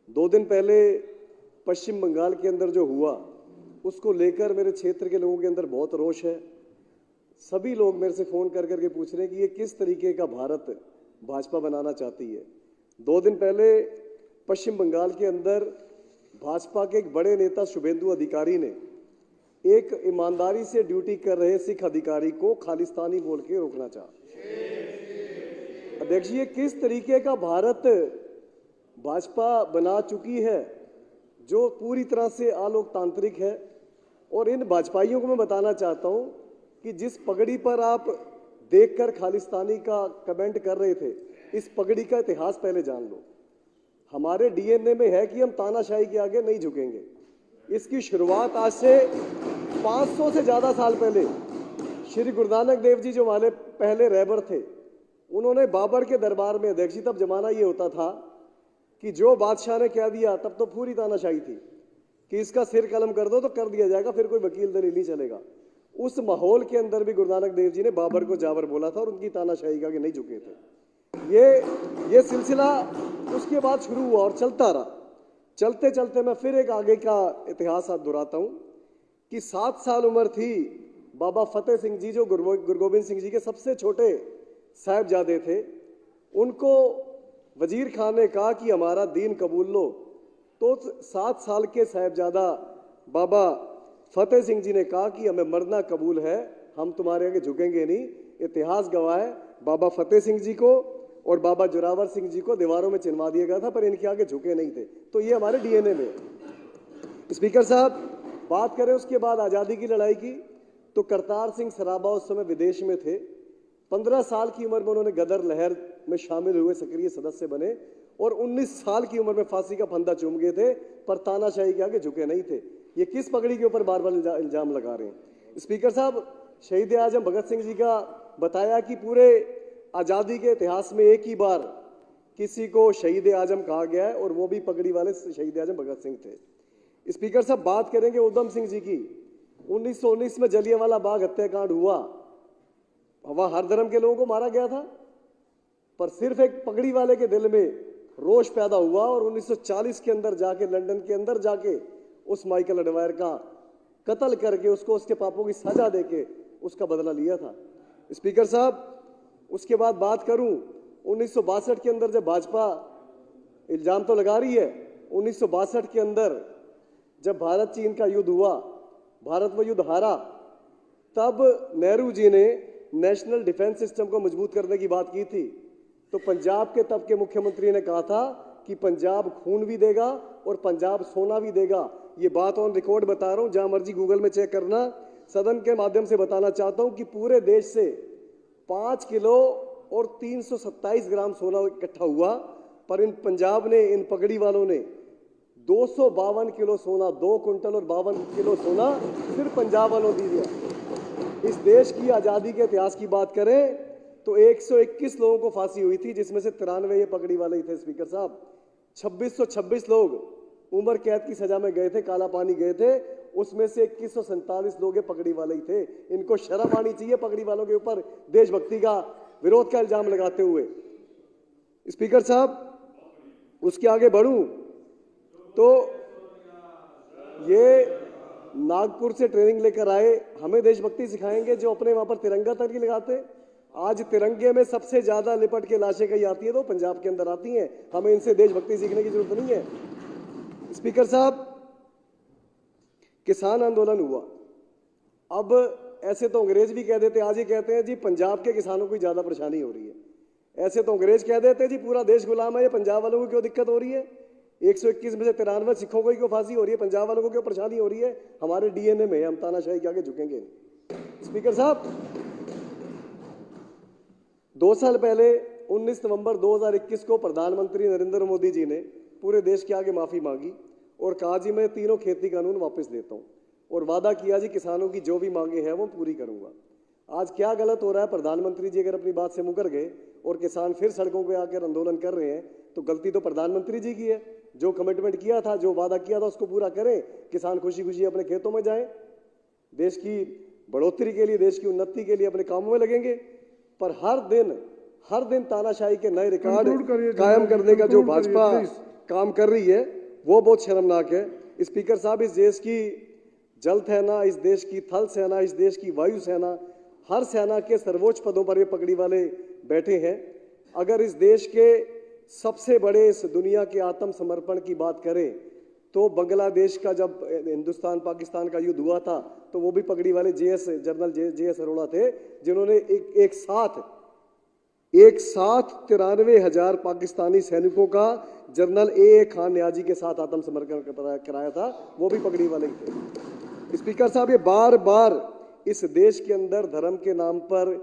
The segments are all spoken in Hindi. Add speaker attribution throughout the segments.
Speaker 1: 2 दिन पहले पश्चिम बंगाल के अंदर जो हुआ उसको लेकर मेरे क्षेत्र के लोगों के अंदर बहुत रोष है। सभी लोग मेरे से फोन कर करके पूछ रहे हैं कि ये किस तरीके का भारत भाजपा बनाना चाहती है। 2 दिन पहले पश्चिम बंगाल के अंदर भाजपा के एक बड़े नेता शुभेंदु अधिकारी ने एक ईमानदारी से ड्यूटी कर रहे सिख अधिकारी को खालिस्तानी बोल के रोकना चाहा। अध्यक्ष जी, किस तरीके का भारत भाजपा बना चुकी है जो पूरी तरह से अलोकतांत्रिक है। और इन भाजपाइयों को मैं बताना चाहता हूं कि जिस पगड़ी पर आप देखकर खालिस्तानी का कमेंट कर रहे थे, इस पगड़ी का इतिहास पहले जान लो। हमारे डीएनए में है कि हम तानाशाही के आगे नहीं झुकेंगे। इसकी शुरुआत आज से 500 से ज्यादा साल पहले श्री गुरु नानक देव जी जो हमारे पहले रहबर थे, उन्होंने बाबर के दरबार में, अध्यक्ष जी तब जमाना ये होता था कि जो बादशाह ने कह दिया, तब तो पूरी तानाशाही थी कि इसका सिर कलम कर दो तो कर दिया जाएगा, फिर कोई वकील दलील नहीं चलेगा। उस माहौल के अंदर भी गुरु नानक देव जी ने बाबर को जावर बोला था और उनकी तानाशाही के आगे नहीं झुके थे। ये सिलसिला उसके बाद शुरू हुआ और चलता रहा। चलते चलते मैं फिर एक आगे का इतिहास आप दोहराता हूं कि 7 साल उम्र थी बाबा फतेह सिंह जी, जो गुरु गोबिंद सिंह जी के सबसे छोटे साहिबजादे थे। उनको वजीर खान ने कहा कि हमारा दीन कबूल लो, तो 7 साल के साहिबजादा बाबा फतेह सिंह जी ने कहा कि हमें मरना कबूल है, हम तुम्हारे आगे झुकेंगे नहीं। इतिहास गवाह है, बाबा फतेह सिंह जी को और बाबा जोरावर सिंह जी को दीवारों में चिनवा दिया गया था, पर इनके आगे झुके नहीं थे। तो ये हमारे डीएनए में है। स्पीकर साहब, बात करें उसके बाद आज़ादी की लड़ाई की, तो करतार सिंह सराबा उस समय विदेश में थे। 15 साल की उम्र में उन्होंने गदर लहर में शामिल हुए, सक्रिय सदस्य बने और 19 साल की उम्र में फांसी का फंदा चूम गए थे, पर तानाशाही के आगे झुके नहीं थे। ये किस पगड़ी के ऊपर बार बार इल्जाम लगा रहे हैं। स्पीकर साहब, शहीद आजम भगत सिंह जी का बताया कि पूरे आज़ादी के इतिहास में एक ही बार किसी को शहीद आजम कहा गया है और वो भी पगड़ी वाले शहीद आजम भगत सिंह थे। स्पीकर साहब, बात करेंगे उधम सिंह जी की। 1919 में जलियांवाला बाग हत्याकांड हुआ, वहां हर धर्म के लोगों को मारा गया था, पर सिर्फ एक पगड़ी वाले के दिल में रोष पैदा हुआ और 1940 के अंदर जाके, लंदन के अंदर जाके उस माइकल एडवायर का कत्ल करके उसको उसके पापों की सजा देके उसका बदला लिया था। स्पीकर साहब, उसके बाद बात करूं 1962 के अंदर, जब भाजपा इल्जाम तो लगा रही है, 1962 के अंदर जब भारत चीन का युद्ध हुआ, भारत वो युद्ध हारा, तब नेहरू जी ने नेशनल डिफेंस सिस्टम को मजबूत करने की बात की थी। तो पंजाब के तब के मुख्यमंत्री ने कहा था कि पंजाब खून भी देगा और पंजाब सोना भी देगा। ये बात ऑन रिकॉर्ड बता रहा हूं, जहां मर्जी गूगल में चेक करना। सदन के माध्यम से बताना चाहता हूं कि पूरे देश से 5 किलो और 327 ग्राम सोना इकट्ठा हुआ, पर इन पंजाब ने, इन पगड़ी वालों ने 252 किलो सोना, 2 क्विंटल और 52 किलो सोना सिर्फ पंजाब वालों दी दिया। इस देश की आज़ादी के इतिहास की बात करें तो 121 लोगों को फांसी हुई थी, जिसमें से 93 ये पगड़ी वाले ही थे। स्पीकर साहब, 2626 लोग उम्र कैद की सजा में गए थे, काला पानी गए थे, उसमें से 2147 लोग ये पगड़ी वाले ही थे। इनको शर्म आनी चाहिए पगड़ी वालों के ऊपर देशभक्ति का, विरोध का इल्जाम लगाते हुए। स्पीकर साहब, उसके आगे बढ़ूं तो ये नागपुर से ट्रेनिंग लेकर आए, हमें देशभक्ति सिखाएंगे, जो अपने वहां पर तिरंगा तक नहीं लगाते। आज तिरंगे में सबसे ज्यादा लिपट के लाशें कहीं आती है तो पंजाब के अंदर आती हैं। हमें इनसे देशभक्ति सीखने की जरूरत नहीं है। स्पीकर साहब, किसान आंदोलन हुआ, अब ऐसे तो अंग्रेज भी कह देते, आज ये कहते हैं जी पंजाब के किसानों को ज्यादा परेशानी हो रही है। ऐसे तो अंग्रेज कह देते जी पूरा देश गुलाम है, ये पंजाब वालों को क्यों दिक्कत हो रही है। 121 में से 93 सिखों को ही क्यों फांसी हो रही है, पंजाब वालों को क्यों परेशानी हो रही है। हमारे डीएनए में, हम तानाशाही के आगे झुकेंगे नहीं। स्पीकर साहब, 2 साल पहले 19 नवंबर 2021 को प्रधानमंत्री नरेंद्र मोदी जी ने पूरे देश के आगे माफी मांगी और कहा जी मैं तीनों खेती कानून वापस लेता हूं, और वादा किया जी किसानों की जो भी मांगे हैं वो पूरी करूंगा। आज क्या गलत हो रहा है, प्रधानमंत्री जी अगर अपनी बात से मुकर गए और किसान फिर सड़कों पे आकर आंदोलन कर रहे हैं, तो गलती तो प्रधानमंत्री जी की है। जो कमिटमेंट किया था, जो वादा किया था, उसको पूरा करें, किसान खुशी खुशी अपने खेतों में जाएं, देश की बढ़ोतरी के लिए, देश की उन्नति के लिए अपने कामों में लगेंगे। पर हर दिन तानाशाही के नए रिकॉर्ड कायम करने का जो भाजपा काम कर रही है, वो बहुत शर्मनाक है। स्पीकर साहब, इस देश की जल सेना, इस देश की थल सेना, इस देश की वायु सेना, हर सेना के सर्वोच्च पदों पर ये पगड़ी वाले बैठे हैं। अगर इस देश के सबसे बड़े, इस दुनिया के आत्मसमर्पण की बात करें तो बांग्लादेश का जब हिंदुस्तान पाकिस्तान का युद्ध हुआ था तो वो भी पगड़ी वाले जनरल JS अरोड़ा थे, जिन्होंने एक साथ 93,000 पाकिस्तानी सैनिकों का जनरल AA खान नियाजी के साथ आत्मसमर्पण कराया था, वो भी पगड़ी वाले ही थे। स्पीकर साहब, ये बार बार इस देश के अंदर धर्म के नाम पर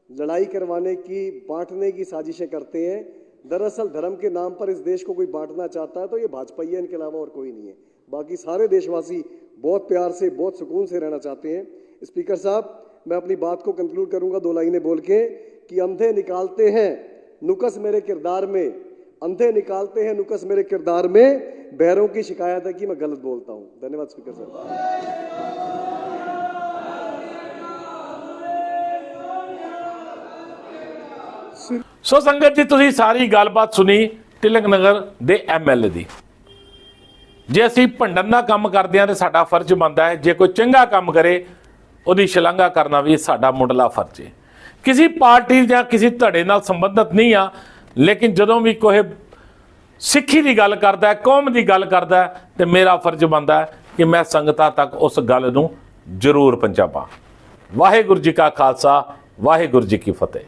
Speaker 1: लड़ाई करवाने की, बांटने की साजिशें करते हैं। दरअसल धर्म के नाम पर इस देश को कोई बांटना चाहता है तो ये भाजपा ही है, इनके अलावा और कोई नहीं है। बाकी सारे देशवासी बहुत प्यार से, बहुत सुकून से रहना चाहते हैं। स्पीकर साहब, मैं अपनी बात को कंक्लूड करूंगा 2 लाइनें बोल के कि अंधे निकालते हैं नुक्स मेरे किरदार में, अंधे निकालते हैं नुक्स मेरे किरदार में, बहरों की शिकायत है कि मैं गलत बोलता हूं। धन्यवाद स्पीकर साहब।
Speaker 2: सो संगत जी, तुसीं सारी गलबात सुनी तिलक नगर ਦੇ MLA ਦੀ। ਜੇ ਅਸੀਂ ਭੰਡਣ ਦਾ ਕੰਮ ਕਰਦੇ ਹਾਂ ਤੇ ਸਾਡਾ ਫਰਜ਼ ਬਣਦਾ ਹੈ, ਜੇ ਕੋਈ ਚੰਗਾ ਕੰਮ ਕਰੇ ਉਹਦੀ ਸ਼ਲਾਘਾ ਕਰਨਾ ਵੀ ਸਾਡਾ ਮੁੱਢਲਾ ਫਰਜ਼ ਹੈ। ਕਿਸੇ ਪਾਰਟੀ ਜਾਂ ਕਿਸੇ ਧੜੇ ਨਾਲ ਸੰਬੰਧਿਤ ਨਹੀਂ ਆ, ਲੇਕਿਨ ਜਦੋਂ ਵੀ ਕੋਈ ਸਿੱਖੀ ਦੀ ਗੱਲ ਕਰਦਾ ਹੈ, ਕੌਮ ਦੀ ਗੱਲ ਕਰਦਾ ਹੈ, ਤੇ ਮੇਰਾ ਫਰਜ਼ ਬਣਦਾ ਹੈ ਕਿ ਮੈਂ ਸੰਗਤਾਂ ਤੱਕ ਉਸ ਗੱਲ ਨੂੰ ਜ਼ਰੂਰ ਪਹੁੰਚਾਵਾਂ। ਵਾਹਿਗੁਰੂ ਜੀ ਕਾ ਖਾਲਸਾ, ਵਾਹਿਗੁਰੂ ਜੀ ਕੀ ਫਤਿਹ।